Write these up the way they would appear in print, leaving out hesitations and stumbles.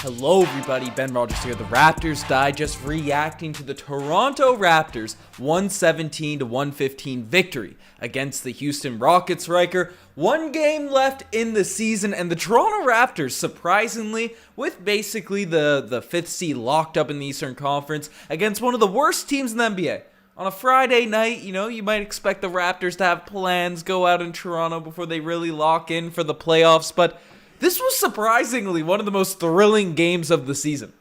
Hello everybody, Ben Rogers here, the Raptors Digest, reacting to the Toronto Raptors 117-115 victory against the Houston Rockets. Riker, one game left in the season, and the Toronto Raptors, surprisingly, with basically the fifth seed locked up in the Eastern Conference against one of the worst teams in the NBA. On a Friday night, you might expect the Raptors to have plans, go out in Toronto before they really lock in for the playoffs, but this was surprisingly one of the most thrilling games of the season.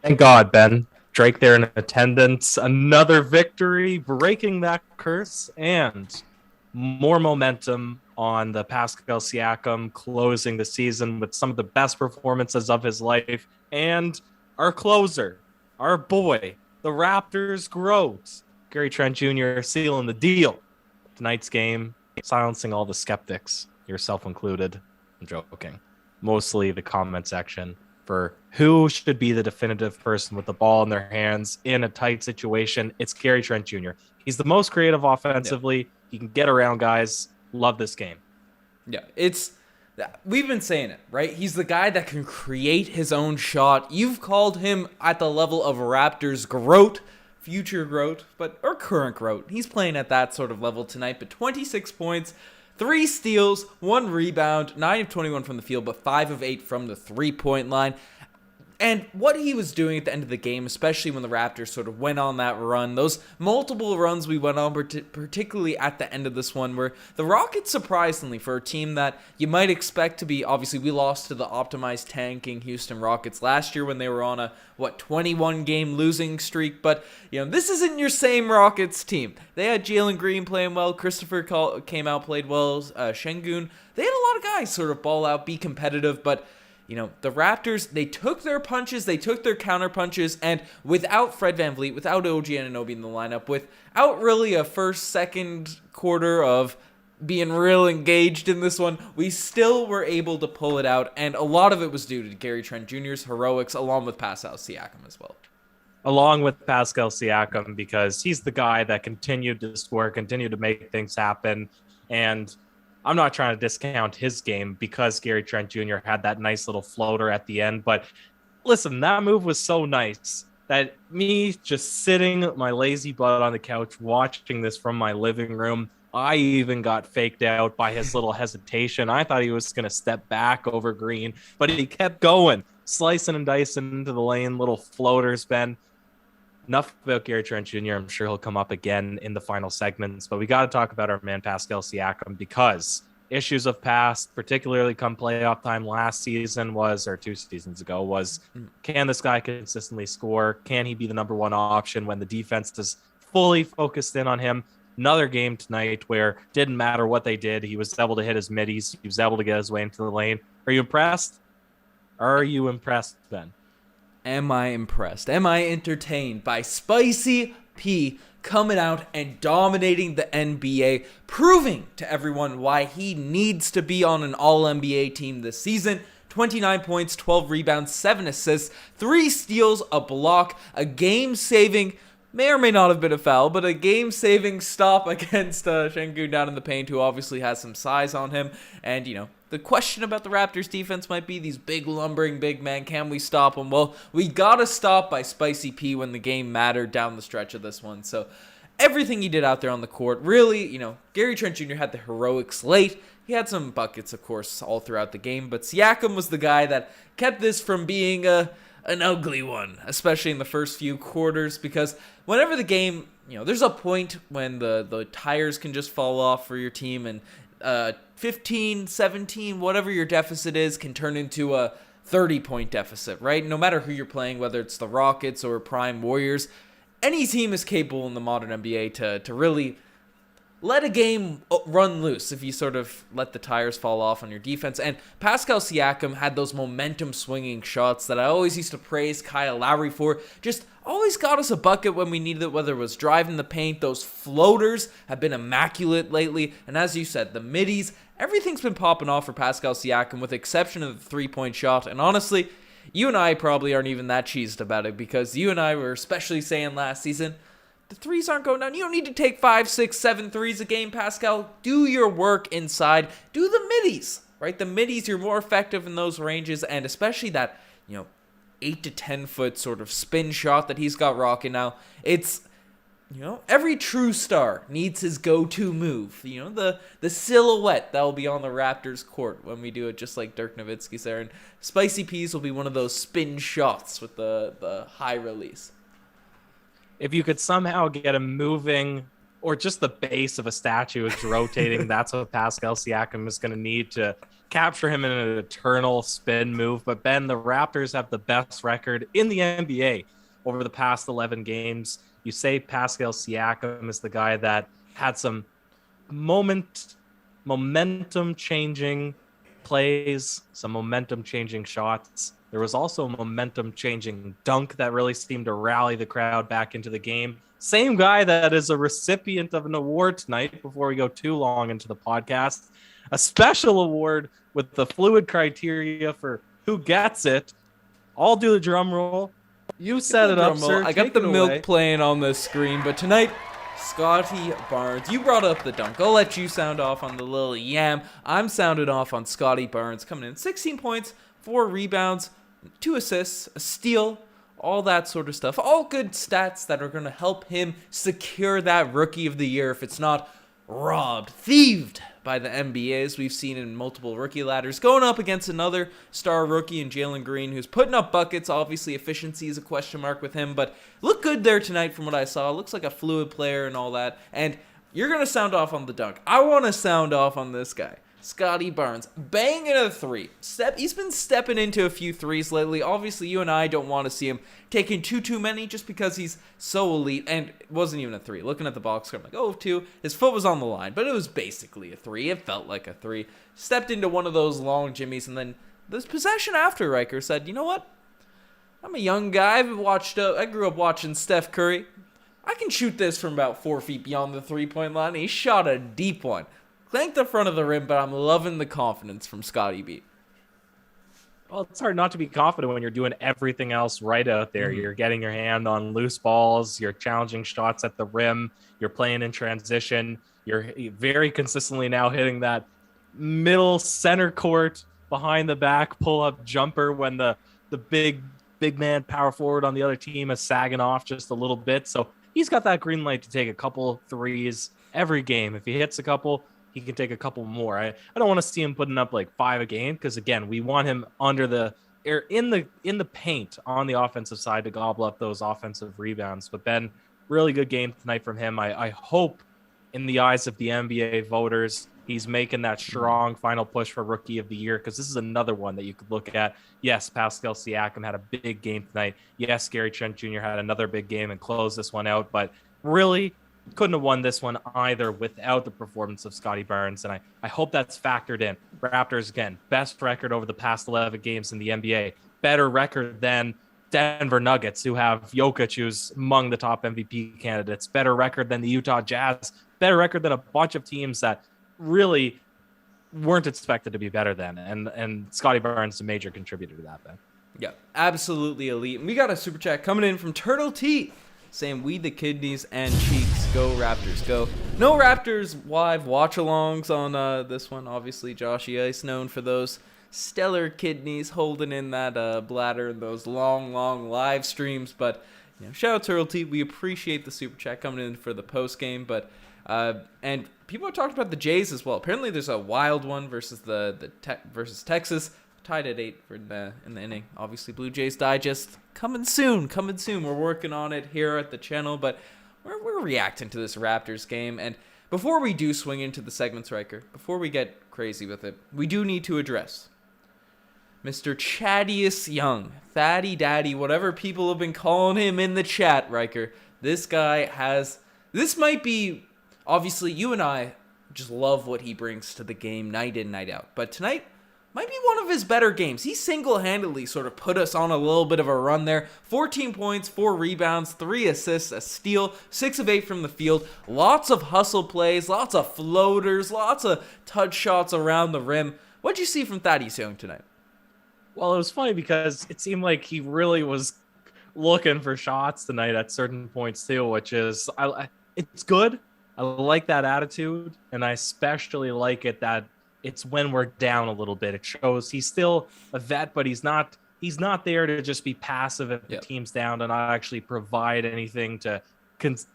Thank God, Ben. Drake there in attendance. Another victory, breaking that curse, and more momentum on the Pascal Siakam, closing the season with some of the best performances of his life. And our closer, our boy, the Raptors' GOAT, Gary Trent Jr., sealing the deal. Tonight's game, silencing all the skeptics, yourself included. I'm joking. Mostly the comment section for who should be the definitive person with the ball in their hands in a tight situation. It's Gary Trent Jr. He's the most creative offensively. Yeah. He can get around guys. Love this game. Yeah, we've been saying it, right? He's the guy that can create his own shot. You've called him at the level of Raptors GOAT, future GOAT, or current GOAT. He's playing at that sort of level tonight, but 26 points, 3 steals, 1 rebound, 9 of 21 from the field, but 5 of 8 from the three-point line. And what he was doing at the end of the game, especially when the Raptors sort of went on that run, those multiple runs we went on, particularly at the end of this one, where the Rockets, surprisingly, for a team that you might expect to be, obviously we lost to the optimized tanking Houston Rockets last year when they were on a, 21-game losing streak, but, this isn't your same Rockets team. They had Jalen Green playing well, Christopher came out, played well, Şengün. They had a lot of guys sort of ball out, be competitive, but the Raptors, they took their punches, they took their counter punches, and without Fred VanVleet, without OG Anunoby in the lineup, without really a first, second quarter of being real engaged in this one, we still were able to pull it out, and a lot of it was due to Gary Trent Jr.'s heroics, along with Pascal Siakam as well. Along with Pascal Siakam, because he's the guy that continued to score, continued to make things happen, and I'm not trying to discount his game because Gary Trent Jr. had that nice little floater at the end. But listen, that move was so nice that me just sitting my lazy butt on the couch watching this from my living room, I even got faked out by his little hesitation. I thought he was going to step back over Green, but he kept going, slicing and dicing into the lane, little floaters, Ben. Enough about Gary Trent Jr. I'm sure he'll come up again in the final segments, but we got to talk about our man Pascal Siakam because issues of past, particularly come playoff time last season or 2 seasons ago, was can this guy consistently score? Can he be the number one option when the defense is fully focused in on him? Another game tonight where didn't matter what they did. He was able to hit his middies. He was able to get his way into the lane. Are you impressed? Are you impressed, Ben? Am I impressed? Am I entertained by Spicy P coming out and dominating the NBA, proving to everyone why he needs to be on an All-NBA team this season? 29 points, 12 rebounds, 7 assists, 3 steals, a block, a game-saving, may or may not have been a foul, but a game-saving stop against Şengün down in the paint, who obviously has some size on him. And, the question about the Raptors defense might be these big lumbering big men. Can we stop them? Well, we got to stop by Spicy P when the game mattered down the stretch of this one. So everything he did out there on the court, really, Gary Trent Jr. had the heroics late. He had some buckets, of course, all throughout the game. But Siakam was the guy that kept this from being an ugly one, especially in the first few quarters. Because whenever the game, there's a point when the tires can just fall off for your team, and 15, 17, whatever your deficit is, can turn into a 30-point deficit, right? No matter who you're playing, whether it's the Rockets or Prime Warriors, any team is capable in the modern NBA to really let a game run loose if you sort of let the tires fall off on your defense. And Pascal Siakam had those momentum-swinging shots that I always used to praise Kyle Lowry for. Just always got us a bucket when we needed it, whether it was driving the paint. Those floaters have been immaculate lately. And as you said, the middies, everything's been popping off for Pascal Siakam with the exception of the three-point shot. And honestly, you and I probably aren't even that cheesed about it, because you and I were especially saying last season, the threes aren't going down. You don't need to take 5, 6, 7 threes a game, Pascal. Do your work inside. Do the middies, right? The middies, you're more effective in those ranges, and especially that, 8 to 10 foot sort of spin shot that he's got rocking now. It's, every true star needs his go-to move. The silhouette that will be on the Raptors court when we do it, just like Dirk Nowitzki's there. And Spicy Peas will be one of those spin shots with the high release. If you could somehow get him moving, or just the base of a statue is rotating, that's what Pascal Siakam is going to need to capture him in an eternal spin move. But Ben, the Raptors have the best record in the NBA over the past 11 games. You say Pascal Siakam is the guy that had some momentum-changing plays, some momentum-changing shots. There was also a momentum-changing dunk that really seemed to rally the crowd back into the game. Same guy that is a recipient of an award tonight, before we go too long into the podcast. A special award with the fluid criteria for who gets it. I'll do the drum roll. You set it up, sir. I got the milk playing on the screen, but tonight, Scottie Barnes. You brought up the dunk. I'll let you sound off on the little yam. I'm sounded off on Scottie Barnes coming in. 16 points, 4 rebounds, 2 assists, a steal, all that sort of stuff. All good stats that are going to help him secure that Rookie of the Year if it's not robbed, thieved by the NBA, as we've seen in multiple rookie ladders, going up against another star rookie in Jalen Green, who's putting up buckets. Obviously, efficiency is a question mark with him, but looked good there tonight from what I saw. Looks like a fluid player and all that. And you're going to sound off on the dunk. I want to sound off on this guy. Scottie Barnes, banging a 3. He's been stepping into a few threes lately. Obviously, you and I don't want to see him taking too many just because he's so elite. And it wasn't even a 3. Looking at the box score, I'm like, 2. His foot was on the line, but it was basically a 3. It felt like a 3. Stepped into one of those long jimmies, and then this possession after Ryker said, you know what? I'm a young guy. I grew up watching Steph Curry. I can shoot this from about 4 feet beyond the three-point line. He shot a deep one. Thank the front of the rim, but I'm loving the confidence from Scottie B. Well, it's hard not to be confident when you're doing everything else right out there. You're getting your hand on loose balls. You're challenging shots at the rim. You're playing in transition. You're very consistently now hitting that middle center court behind the back pull-up jumper when the big man power forward on the other team is sagging off just a little bit. So he's got that green light to take a couple threes every game. If he hits a couple, he can take a couple more. I don't want to see him putting up like 5 a game, because again, we want him under the air in the paint on the offensive side to gobble up those offensive rebounds. But Ben, really good game tonight from him. I hope in the eyes of the NBA voters, he's making that strong final push for Rookie of the Year, because this is another one that you could look at. Yes, Pascal Siakam had a big game tonight. Yes, Gary Trent Jr. had another big game and closed this one out, but really couldn't have won this one either without the performance of Scottie Barnes, and I hope that's factored in. Raptors, again, best record over the past 11 games in the NBA. Better record than Denver Nuggets, who have Jokic, who's among the top MVP candidates. Better record than the Utah Jazz. Better record than a bunch of teams that really weren't expected to be better than. And Scottie Barnes is a major contributor to that, Ben. Yeah, absolutely elite. And we got a super chat coming in from Turtle T, saying, we the kidneys and cheeks, go Raptors, go. No Raptors live watch-alongs on this one. Obviously, Joshy Ice known for those stellar kidneys holding in that bladder and those long live streams. But shout out Turtle T. We appreciate the super chat coming in for the post game. But and people have talked about the Jays as well. Apparently, there's a wild one versus versus Texas. Tied at 8 in the inning. Obviously, Blue Jays Digest coming soon. We're working on it here at the channel, but we're reacting to this Raptors game. And before we do swing into the segments, Ryker, before we get crazy with it, we do need to address Mr. Thaddeus Young, Thaddy Daddy, whatever people have been calling him in the chat, Ryker. This might be, obviously, you and I just love what he brings to the game night in, night out. But tonight might be one of his better games. He single-handedly sort of put us on a little bit of a run there. 14 points, 4 rebounds, 3 assists, a steal, 6 of 8 from the field. Lots of hustle plays, lots of floaters, lots of touch shots around the rim. What'd you see from Thaddeus Young tonight? Well, it was funny because it seemed like he really was looking for shots tonight at certain points too, which is, it's good. I like that attitude, and I especially like it that it's when we're down a little bit. It shows he's still a vet, but he's not there to just be passive if the team's down and not actually provide anything to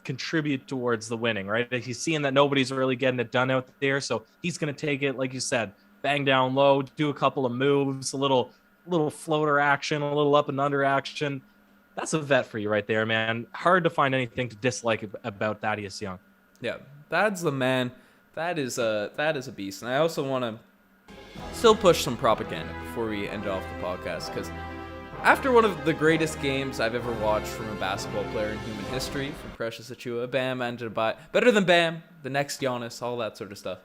contribute towards the winning, right? He's seeing that nobody's really getting it done out there, so he's going to take it, like you said, bang down low, do a couple of moves, a little floater action, a little up and under action. That's a vet for you right there, man. Hard to find anything to dislike about Thaddeus Young. Yeah, that's the man. That is a beast. And I also want to still push some propaganda before we end off the podcast, because after one of the greatest games I've ever watched from a basketball player in human history, from Precious Achiuwa, Bam ended by better than Bam, the next Giannis, all that sort of stuff.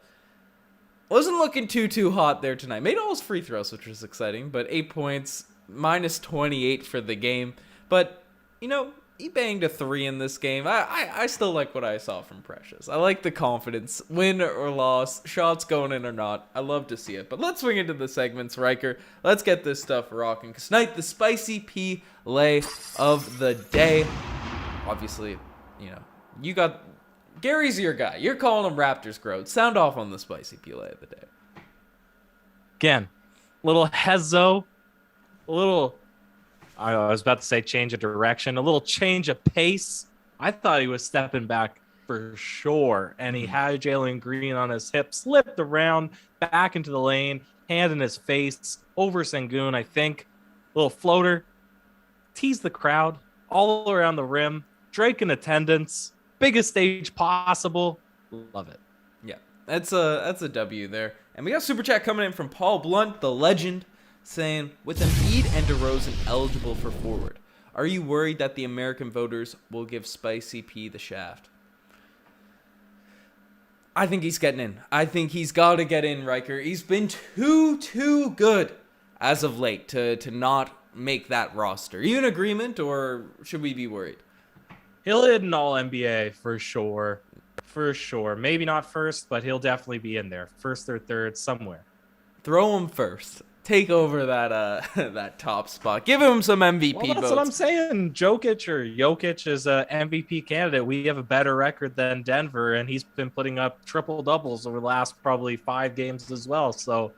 Wasn't looking too hot there tonight. Made all his free throws, which was exciting, but 8 points, minus 28 for the game. But, you know, he banged a 3 in this game. I still like what I saw from Precious. I like the confidence, win or loss, shots going in or not. I love to see it. But let's swing into the segments, Ryker. Let's get this stuff rocking. Because tonight, the spicy P lay of the day. Obviously, you know, you got... Gary's your guy. You're calling him Raptors growth. Sound off on the spicy P lay of the day. Again, little hezzo, a little... I was about to say change of direction, a little change of pace. I thought he was stepping back for sure, and he had Jalen Green on his hip, slipped around, back into the lane, hand in his face, over Sengun, I think. Little floater, teased the crowd, all around the rim, Drake in attendance, biggest stage possible. Love it. Yeah, that's a W there. And we got a super chat coming in from Paul Blunt, the legend, saying, with Embiid and DeRozan eligible for forward, are you worried that the American voters will give Spicy P the shaft? I think he's getting in. I think he's got to get in, Ryker. He's been too good as of late to not make that roster. Are you in agreement, or should we be worried? He'll hit an all-NBA for sure. For sure. Maybe not first, but he'll definitely be in there. First or third, somewhere. Throw him first. Take over that that top spot. Give him some MVP votes. That's what I'm saying. Jokic is a MVP candidate. We have a better record than Denver, and he's been putting up triple doubles over the last probably 5 games as well. So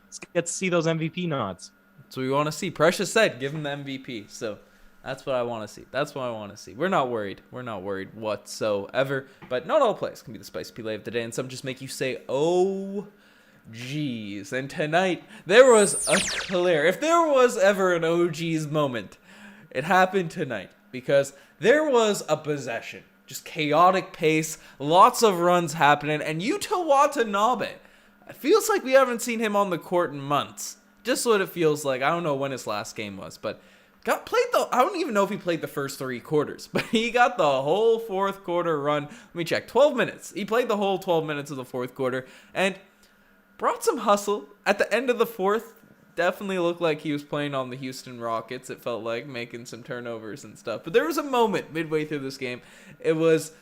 let's get to see those MVP nods. That's what we want to see. Precious said, give him the MVP. So that's what I want to see. That's what I want to see. We're not worried. We're not worried whatsoever. But not all plays can be the spicy play of the day, and some just make you say, oh, geez. And tonight, there was a clear, if there was ever an OG's moment, it happened tonight, because there was a possession, just chaotic pace, lots of runs happening, and Yuta Watanabe, it feels like we haven't seen him on the court in months. Just what it feels like. I don't know when his last game was, but I don't even know if he played the first 3 quarters, but he got the whole 4th quarter run. Let me check. 12 minutes. He played the whole 12 minutes of the 4th quarter, and brought some hustle. At the end of the 4th, definitely looked like he was playing on the Houston Rockets. It felt like making some turnovers and stuff. But there was a moment midway through this game. It was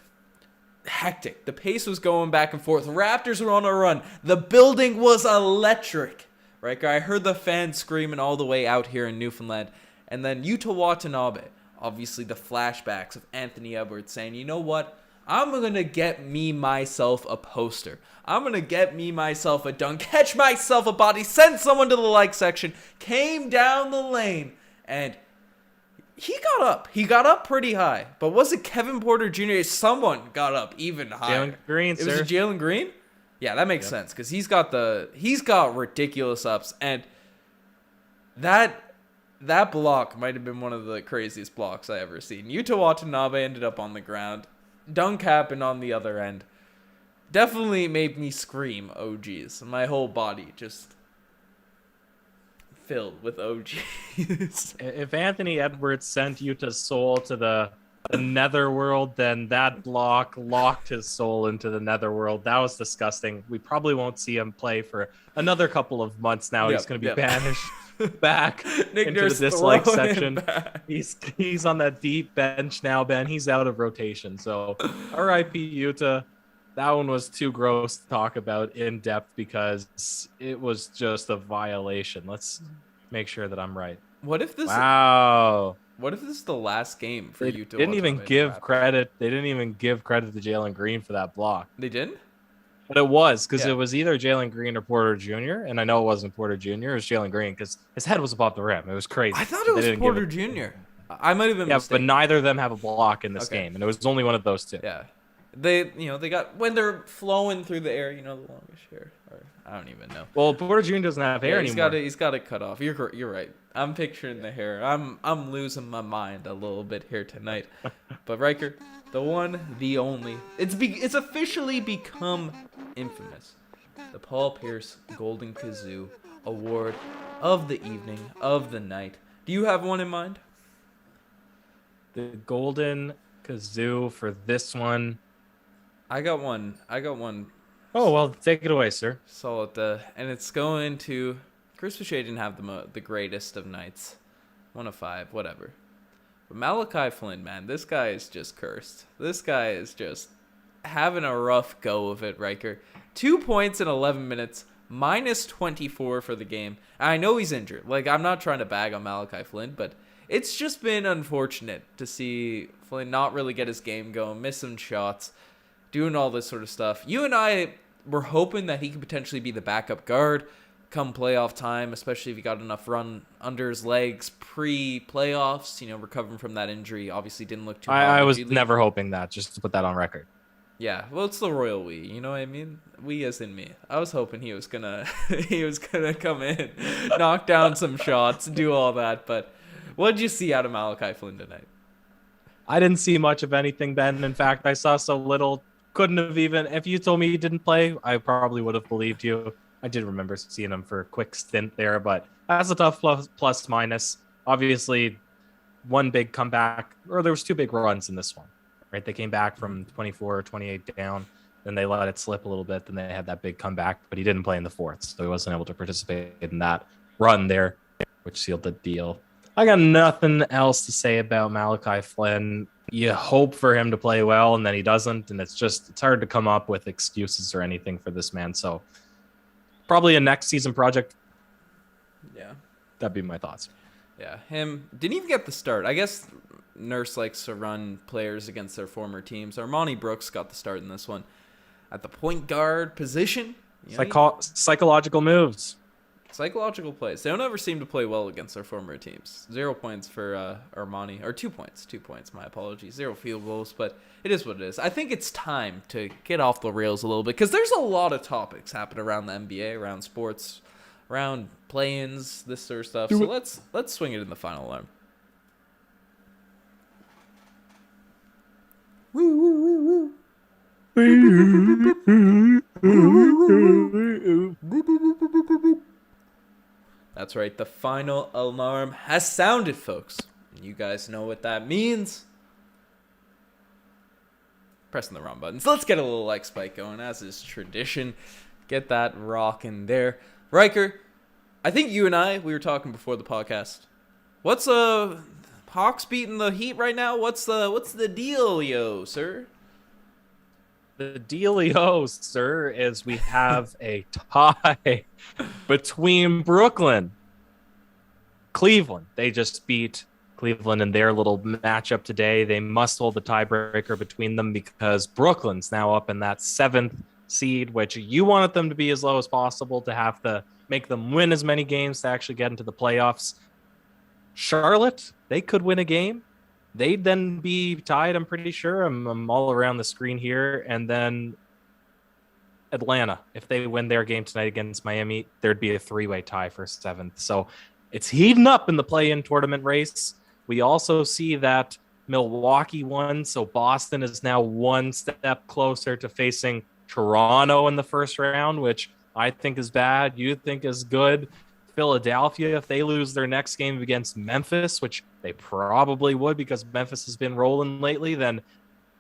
hectic. The pace was going back and forth. Raptors were on a run. The building was electric. Right, I heard the fans screaming all the way out here in Newfoundland. And then Yuta Watanabe, obviously the flashbacks of Anthony Edwards saying, you know what? I'm going to get myself a poster. I'm going to get myself a dunk, catch myself a body, send someone to the like section, came down the lane, and he got up. He got up pretty high. But was it Kevin Porter Jr.? Someone got up even higher. Jalen Green, sir. It was Jalen Green? Yeah, that makes sense, because he's got ridiculous ups, and that block might have been one of the craziest blocks I ever seen. Yuta Watanabe ended up on the ground. Dunk happened on the other end. Definitely made me scream, oh geez. My whole body just filled with oh geez. If Anthony Edwards sent Utah's soul to the netherworld, then that block locked his soul into the netherworld. That was disgusting. We probably won't see him play for another couple of months now. He's going to be banished back into the dislike section. He's on that deep bench now, Ben. He's out of rotation. So R.I.P. Utah. That one was too gross to talk about in depth because it was just a violation. Let's make sure that I'm right. What if this? Wow. What if this is the last game for Utah? Didn't even give credit. They didn't even give credit to Jalen Green for that block. They didn't? But it was because Yeah. it was either Jalen Green or Porter Jr. And I know it wasn't Porter Jr. It was Jalen Green because his head was above the rim. It was I crazy. thought But it they was didn't give Porter it. Jr. I might have been Yeah, but mistaken. neither of them have a block in this Okay. game, and it was only one of those two. Yeah. They got when they're flowing through the air, the longest hair. Or I don't even know. Well, Porter Jr. doesn't have hair anymore. He's got it cut off. You're right. I'm picturing the hair. I'm losing my mind a little bit here tonight. But Riker, the one, the only. It's officially become infamous. The Paul Pierce Golden Kazoo Award of the evening, of the night. Do you have one in mind? The Golden Kazoo for this one. I got one. Oh, well, take it away, sir. Solid. And it's going to Chris Boucher. Didn't have the greatest of nights. 1 of 5, whatever. But Malachi Flynn, man, this guy is just cursed. This guy is just having a rough go of it, Riker. 2 points in 11 minutes, minus 24 for the game. And I know he's injured. Like, I'm not trying to bag on Malachi Flynn, but it's just been unfortunate to see Flynn not really get his game going, miss some shots, doing all this sort of stuff. You and I were hoping that he could potentially be the backup guard come playoff time, especially if he got enough run under his legs pre-playoffs, recovering from that injury. Obviously didn't look too hot. I was never hoping that, just to put that on record. Yeah, well, it's the royal we, you know what I mean? We as in me. I was hoping he was gonna come in, knock down some shots, do all that, but what did you see out of Malachi Flynn tonight? I didn't see much of anything, Ben. In fact, I saw so little. Couldn't have even, if you told me he didn't play, I probably would have believed you. I did remember seeing him for a quick stint there, but that's a tough plus minus. Obviously, one big comeback, or there was 2 big runs in this one, right? They came back from 24 or 28 down, then they let it slip a little bit, then they had that big comeback, but he didn't play in the fourth, so he wasn't able to participate in that run there, which sealed the deal. I got nothing else to say about Malachi Flynn. You hope for him to play well, and then he doesn't, and it's hard to come up with excuses or anything for this man, so probably a next season project. Yeah. That'd be my thoughts. Yeah, him didn't even get the start. I guess Nurse likes to run players against their former teams. Armani Brooks got the start in this one at the point guard position. Psychological moves. Psychological plays. They don't ever seem to play well against their former teams. 0 points for Armani. Or 2 points. 2 points, my apologies. 0 field goals, but it is what it is. I think it's time to get off the rails a little bit because there's a lot of topics happening around the NBA, around sports, around play-ins, this sort of stuff. So let's swing it in the final alarm. That's right, the final alarm has sounded, folks. And you guys know what that means. Pressing the wrong buttons. Let's get a little like spike going, as is tradition. Get that rocking there. Riker, I think you and we were talking before the podcast. What's Hawks beating the Heat right now? What's the deal, sir? The dealio, sir, is we have a tie between Brooklyn, Cleveland. They just beat Cleveland in their little matchup today. They must hold the tiebreaker between them because Brooklyn's now up in that 7th seed, which you wanted them to be as low as possible to have to make them win as many games to actually get into the playoffs. Charlotte, they could win a game. They'd then be tied, I'm pretty sure. I'm all around the screen here. And then Atlanta, if they win their game tonight against Miami, there'd be a 3-way tie for 7th. So it's heating up in the play-in tournament race. We also see that Milwaukee won, so Boston is now 1 step closer to facing Toronto in the first round, which I think is bad. You think is good. Philadelphia, if they lose their next game against Memphis, which they probably would because Memphis has been rolling lately, then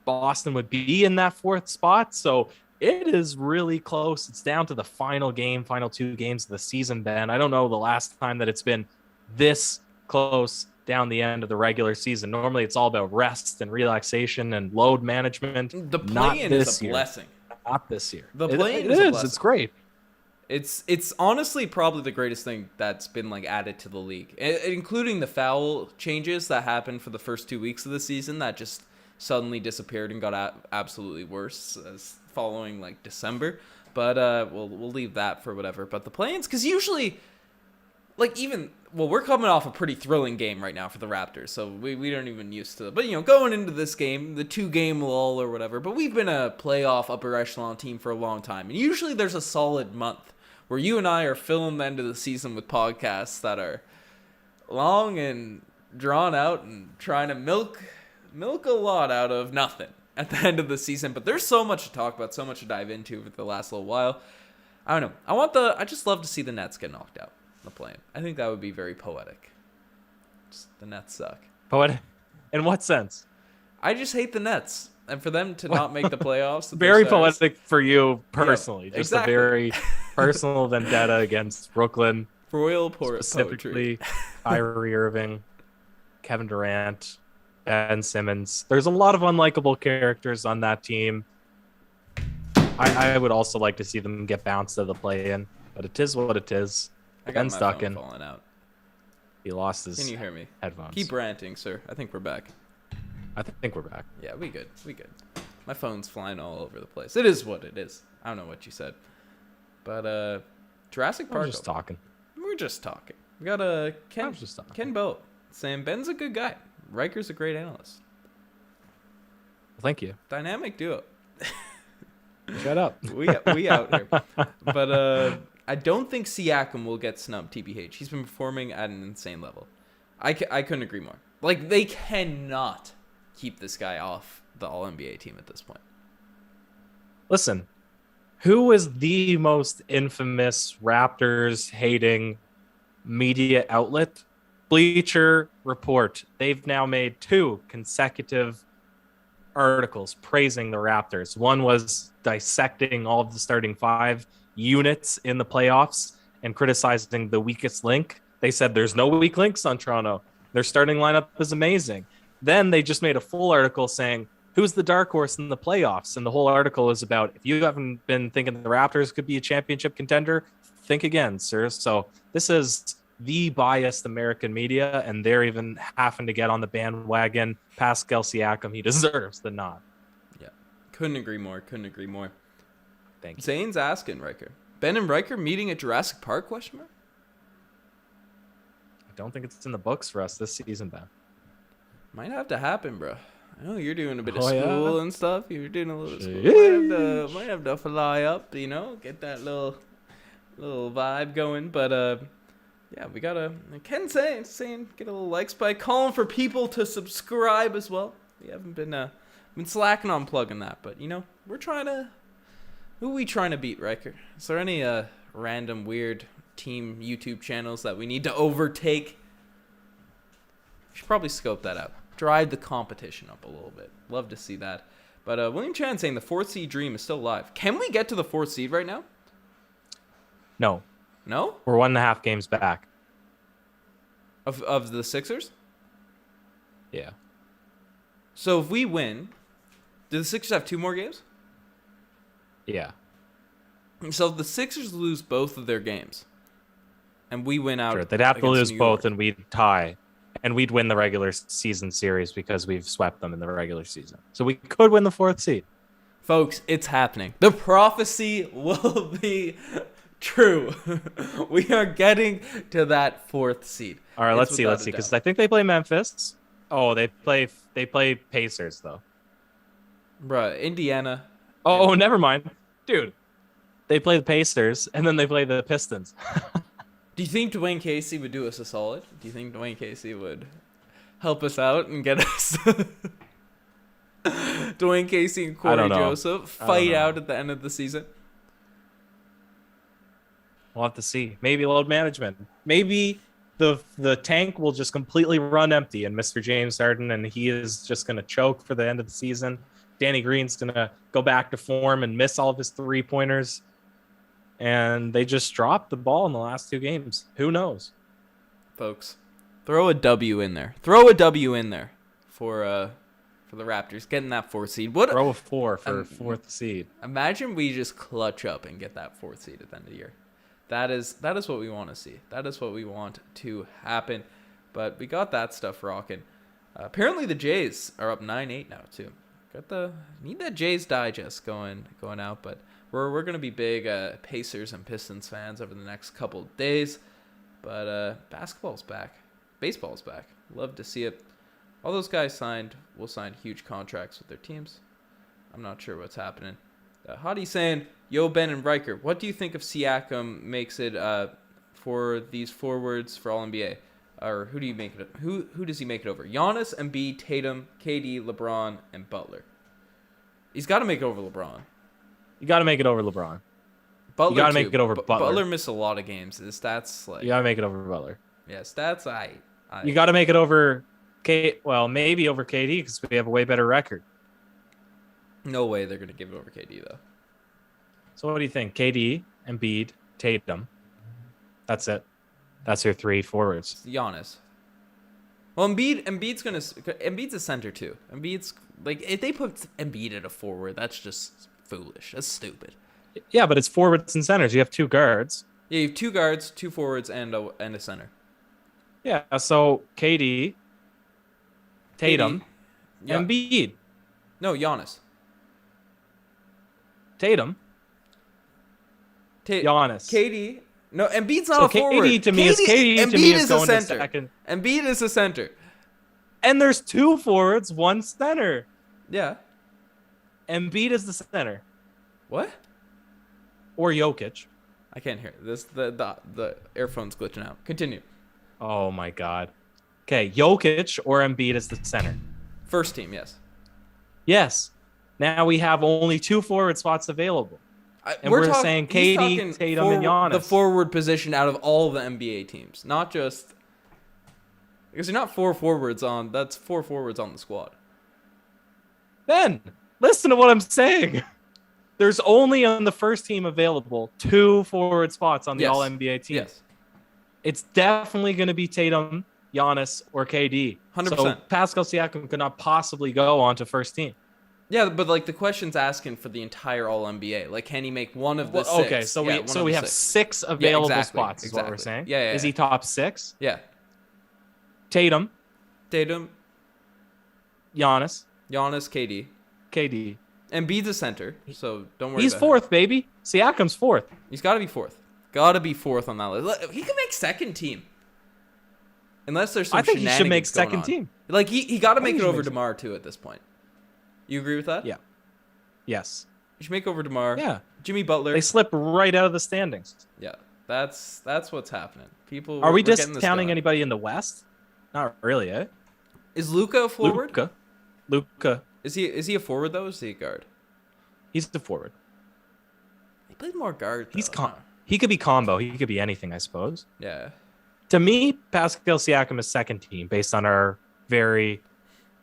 Boston would be in that 4th spot. So it is really close. It's down to the final 2 games of the season, Ben. I don't know the last time that it's been this close down the end of the regular season. Normally it's all about rest and relaxation and load management. The play-in is a blessing. Not this year. The play-in is a blessing. It's great. It's honestly probably the greatest thing that's been added to the league, including the foul changes that happened for the first 2 weeks of the season that just suddenly disappeared and got absolutely worse as following December. But we'll leave that for whatever. But the play-ins, because usually, we're coming off a pretty thrilling game right now for the Raptors, so we aren't even used to it. But, going into this game, the 2-game lull or whatever, but we've been a playoff upper echelon team for a long time. And usually there's a solid month where you and I are filling the end of the season with podcasts that are long and drawn out and trying to milk a lot out of nothing at the end of the season. But there's so much to talk about, so much to dive into for the last little while. I don't know. I just love to see the Nets get knocked out in the play-in. I think that would be very poetic. Just, the Nets suck. Poetic? In what sense? I just hate the Nets. And for them to not make the playoffs. Very poetic for you personally. Yeah, just exactly. a very personal vendetta against Brooklyn. Royal specifically poetry. Kyrie Irving, Kevin Durant, Ben Simmons. There's a lot of unlikable characters on that team. I would also like to see them get bounced at the play-in, but it is what it is. I got Ben's my stuck phone in. falling out. He lost his Can you hear me? headphones. Keep ranting, sir. I think we're back. I think we're back. Yeah, we good. My phone's flying all over the place. It is what it is. I don't know what you said. But Jurassic Park. We're just talking. We're just talking. We got Ken Boat saying Ben's a good guy. Riker's a great analyst. Well, thank you. Dynamic duo. Shut up. we out here. But I don't think Siakam will get snubbed, TBH. He's been performing at an insane level. I couldn't agree more. Like, they cannot keep this guy off the All-NBA team at this point. Listen, who is the most infamous Raptors hating media outlet? Bleacher Report. They've now made 2 consecutive articles praising the Raptors. One was dissecting all of the starting 5 units in the playoffs and criticizing the weakest link. They said there's no weak links on Toronto. Their starting lineup is amazing. Then they just made a full article saying, who's the dark horse in the playoffs? And the whole article is about, if you haven't been thinking the Raptors could be a championship contender, think again, sir. So this is the biased American media, and they're even having to get on the bandwagon. Pascal Siakam, he deserves the nod. Yeah. Couldn't agree more. Thank you. Zane's asking Riker. Ben and Riker meeting at Jurassic Park, question mark? I don't think it's in the books for us this season, Ben. Might have to happen, bro. I know you're doing a bit of Oh, school yeah? and stuff. You're doing a little school. Might have to fly up, get that little vibe going. But yeah, we gotta. Ken saying get a little like spike, calling for people to subscribe as well. We haven't been slacking on plugging that, but we're trying to. Who are we trying to beat, Riker? Is there any random weird team YouTube channels that we need to overtake? We should probably scope that out. Drive the competition up a little bit. Love to see that. But William Chan saying the 4th seed dream is still alive. Can we get to the 4th seed right now? No. No? We're 1.5 games back. Of the Sixers? Yeah. So if we win, do the Sixers have 2 more games? Yeah. So if the Sixers lose both of their games, and we win out, Sure. They'd have to against lose New both, York, and we'd tie. And we'd win the regular season series because we've swept them in the regular season. So we could win the 4th seed. folks, it's happening. The prophecy will be true. We are getting to that 4th seed. All right, let's see, without a because doubt. I think they play Memphis. Oh, they play Pacers though. Bruh, Indiana. Oh, never mind, dude. They play the Pacers and then they play the Pistons. Do you think Dwayne Casey would do us a solid? Do you think Dwayne Casey would help us out and get us Dwayne Casey and Corey don't know. Joseph fight out at the end of the season? We'll have to see. Maybe load management. Maybe the tank will just completely run empty and Mr. James Harden, and he is just going to choke for the end of the season. Danny Green's going to go back to form and miss all of his 3-pointers. And they just dropped the ball in the last 2 games. Who knows? Folks, throw a W in there. Throw a W in there for the Raptors getting that 4th seed. Throw a 4 for 4th seed. Imagine we just clutch up and get that 4th seed at the end of the year. That is what we want to see. That is what we want to happen. But we got that stuff rocking. Apparently the Jays are up 9-8 now too. Need that Jays digest going out, but we're gonna be big Pacers and Pistons fans over the next couple of days. But basketball's back, baseball's back. Love to see it. All those guys will sign huge contracts with their teams. I'm not sure what's happening. Hottie saying, "Yo, Ben and Riker, what do you think if Siakam makes it for these forwards for All NBA? Or who do you make it? Who does he make it over? Giannis, Embiid, Tatum, KD, LeBron, and Butler. He's got to make it over LeBron. You got to make it over LeBron. Butler You got to too. make it over Butler. Butler missed a lot of games. His stats like You got to make it over Butler. yeah, stats You got to make it over maybe over KD because we have a way better record. No way they're gonna give it over KD though. So what do you think? KD, Embiid, Tatum. That's it. That's your 3 forwards. Giannis. Well, Embiid's a center too. Embiid's like if they put Embiid at a forward, that's just foolish. That's stupid. Yeah, but it's forwards and centers. You have 2 guards. Yeah, you have 2 guards, 2 forwards, and a center. Yeah, so KD, Tatum, Yeah. Embiid, No, Giannis. Tatum, Giannis. KD. No, Embiid's not a forward. KD to me is going to second. Embiid is a center. And there's 2 forwards, 1 center. Yeah. Embiid is the center. What? Or Jokic. I can't hear this. The earphone's glitching out. Continue. Oh my God. Okay, Jokic or Embiid is the center. First team, yes. Yes. Now we have only 2 forward spots available. And we're saying KD, Tatum, and Giannis. The forward position out of all the NBA teams, not just because you're not 4 forwards on. That's 4 forwards on the squad. Ben, listen to what I'm saying. There's only on the first team available 2 forward spots on the All NBA team. Yes. It's definitely going to be Tatum, Giannis, or KD. 100%. So Pascal Siakam could not possibly go onto first team. Yeah, but like the question's asking for the entire All NBA. Like, can he make one of the 6? Okay, so we have 6 available spots. Is what we're saying. Yeah. Is he top 6? Yeah. Tatum, Giannis, KD. Embiid's a center, so don't worry. He's about 4th, baby. Siakam's 4th. He's got to be 4th. Got to be 4th on that list. He can make second team. Unless there's some I think he should make shenanigans going second on. team. Like he got to make it over DeMar too at this point. You agree with that? Yeah. Yes. You should make over DeMar. Yeah. Jimmy Butler. They slip right out of the standings. Yeah. That's what's happening. People Are we discounting anybody in the West? Not really, eh? Is Luka a forward? Luka. Is he a forward though? Or is he a guard? He's the forward. He played more guard. Though, He could be combo. He could be anything, I suppose. Yeah. To me, Pascal Siakam is second team based on our very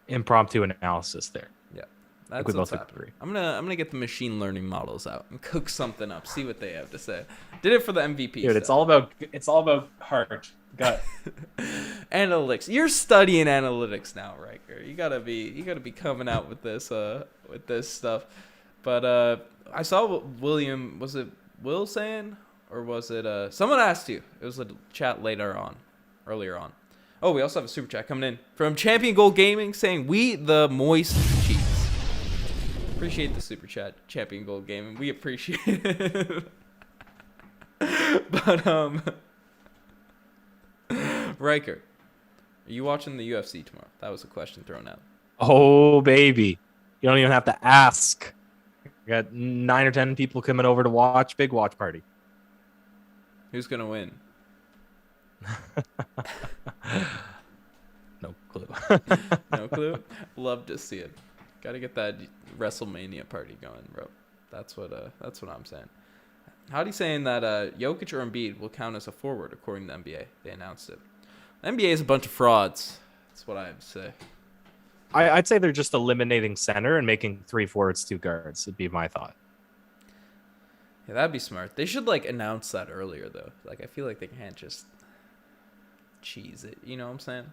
impromptu analysis there. Yeah. That's we what's both happening. agree. I'm gonna get the machine learning models out and cook something up. See what they have to say. Did it for the MVP. Dude, stuff. it's all about heart, gut. Analytics. You're studying analytics now, Riker. You gotta be coming out with this stuff. But I saw William. Was it Will saying, or was it someone asked you? It was a chat earlier on. Oh, we also have a super chat coming in from Champion Gold Gaming saying, "We the moist cheeks." Appreciate the super chat, Champion Gold Gaming. We appreciate it. But Riker, are you watching the UFC tomorrow? That was a question thrown out. Oh, baby. You don't even have to ask. We got 9 or 10 people coming over to watch. Big watch party. Who's gonna win? No clue. No clue. Love to see it. Got to get that WrestleMania party going, bro. That's what I'm saying. Howdy saying that Jokic or Embiid will count as a forward according to the NBA. They announced it. The NBA is a bunch of frauds. That's what I would say. I'd say they're just eliminating center and making 3 forwards, 2 guards. Would be my thought. Yeah, that'd be smart. They should announce that earlier though. I feel like they can't just cheese it. You know what I'm saying?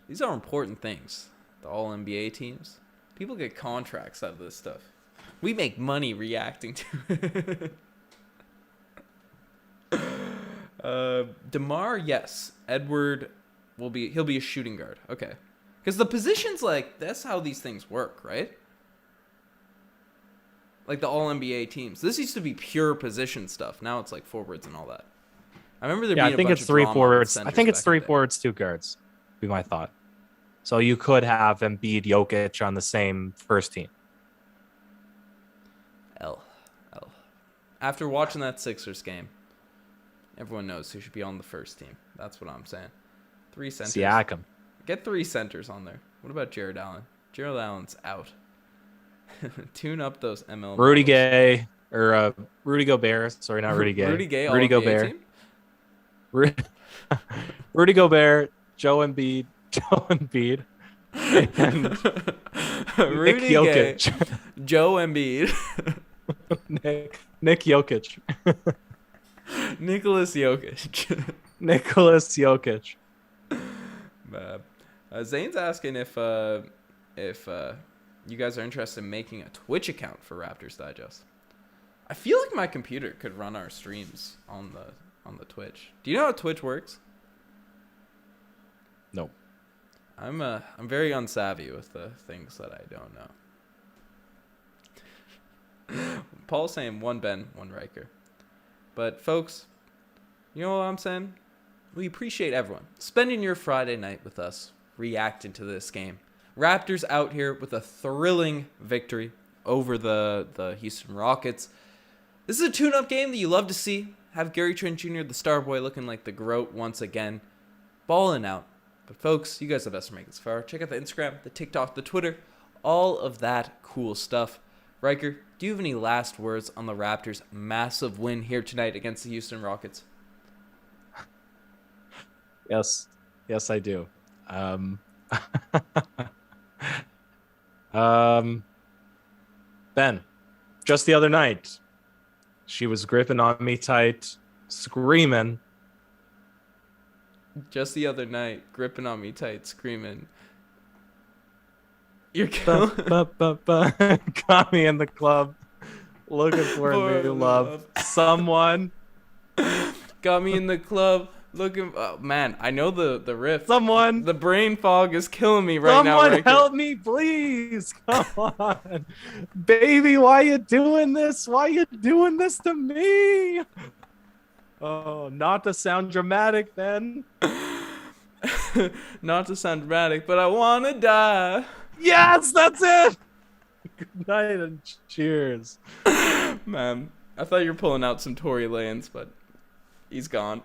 These are important things. The All NBA teams. People get contracts out of this stuff. We make money reacting to it. DeMar, yes. Edward he'll be a shooting guard. Okay. Because the positions that's how these things work, right? Like the All-NBA teams. This used to be pure position stuff. Now it's like forwards and all that. I remember there being I think a bunch it's of three drama with forwards. I centers think it's back in three the day. forwards, two guards. Be my thought. So you could have Embiid, Jokic on the same first team. L. After watching that Sixers game, everyone knows who should be on the first team. That's what I'm saying. 3 centers. Siakam. Get 3 centers on there. What about Jared Allen? Jared Allen's out. Tune up those ML. Rudy Gay or Rudy Gobert. Sorry, not Rudy Gay. Rudy Gay. Rudy All-NBA Gobert. team? Rudy Gobert. Joe Embiid. And Rudy Nick Jokic. Gay, Joe Embiid. Nick Jokic. Nicholas Jokic. Nicholas Jokic. Zane's asking if you guys are interested in making a Twitch account for Raptors Digest. I feel like my computer could run our streams on the Twitch. Do you know how Twitch works? No. I'm very unsavvy with the things that I don't know. Paul's saying 1 Ben, 1 Riker. But folks, you know what I'm saying? We appreciate everyone spending your Friday night with us, reacting to this game. Raptors out here with a thrilling victory over the Houston Rockets. This is a tune-up game that you love to see. Have Gary Trent Jr., the star boy, looking like the GOAT once again. Balling out. But folks, you guys are the best to make it this far. Check out the Instagram, the TikTok, the Twitter, all of that cool stuff. Riker, do you have any last words on the Raptors' massive win here tonight against the Houston Rockets? Yes, I do. Ben, just the other night, she was gripping on me tight, screaming. Just the other night, gripping on me tight, screaming. You're killing. Got me in the club, looking for a new love. Someone. Got me in the club, looking. Oh, man, I know the riff. Someone. The brain fog is killing me right now. Someone Riker. help me, please. Come on. Baby, why you doing this? Why you doing this to me? Oh, not to sound dramatic, Ben. Not to sound dramatic, but I want to die. Yes, that's it. Good night and cheers. Man, I thought you were pulling out some Tory Lanez, but he's gone.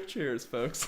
Cheers, folks.